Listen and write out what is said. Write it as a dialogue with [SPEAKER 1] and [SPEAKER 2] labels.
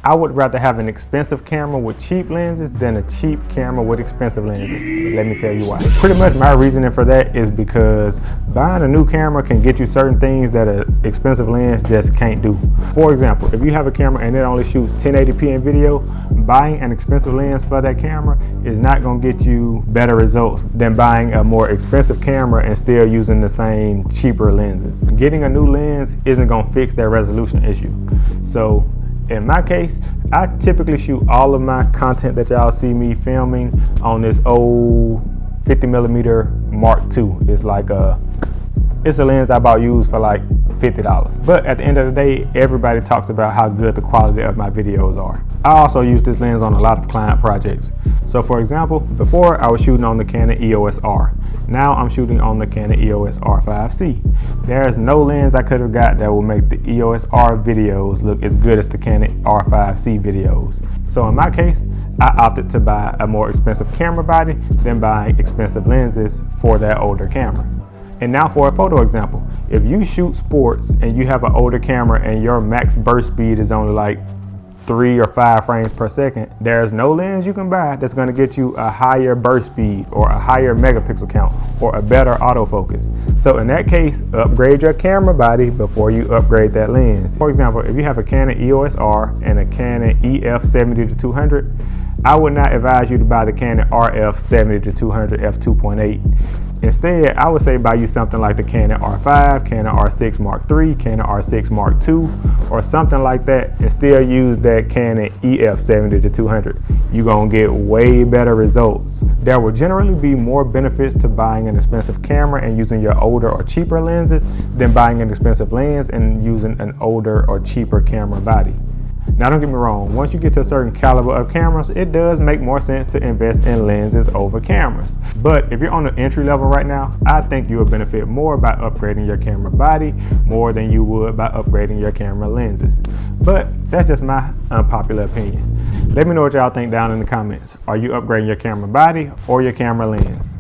[SPEAKER 1] I would rather have an expensive camera with cheap lenses than a cheap camera with expensive lenses. Let me tell you why. Pretty much my reasoning for that is because buying a new camera can get you certain things that an expensive lens just can't do. For example, if you have a camera and it only shoots 1080p in video, buying an expensive lens for that camera is not going to get you better results than buying a more expensive camera and still using the same cheaper lenses. Getting a new lens isn't going to fix that resolution issue. So in my case, I typically shoot all of my content that y'all see me filming on this old 50mm Mark II. It's a lens I about used for like $50. But at the end of the day, everybody talks about how good the quality of my videos are. I also use this lens on a lot of client projects. So for example, before I was shooting on the Canon EOS R. Now I'm shooting on the Canon EOS R5C. There's no lens I could have got that will make the EOS R videos look as good as the Canon R5C videos. So in my case, I opted to buy a more expensive camera body than buying expensive lenses for that older camera. And now for a photo example. If you shoot sports and you have an older camera and your max burst speed is only like 3 or 5 frames per second, there's no lens you can buy that's going to get you a higher burst speed or a higher megapixel count or a better autofocus. So in that case, upgrade your camera body before you upgrade that lens. For example, if you have a Canon EOS R and a Canon EF70-200, I would not advise you to buy the Canon RF70-200 f2.8. Instead, I would say buy you something like the Canon R5, Canon R6 Mark III, Canon R6 Mark II, or something like that, and still use that Canon EF70-200. You're gonna get way better results. There will generally be more benefits to buying an expensive camera and using your older or cheaper lenses than buying an expensive lens and using an older or cheaper camera body. Now don't get me wrong, once you get to a certain caliber of cameras, it does make more sense to invest in lenses over cameras. But if you're on the entry level right now, I think you will benefit more by upgrading your camera body more than you would by upgrading your camera lenses. But that's just my unpopular opinion. Let me know what y'all think down in the comments. Are you upgrading your camera body or your camera lens?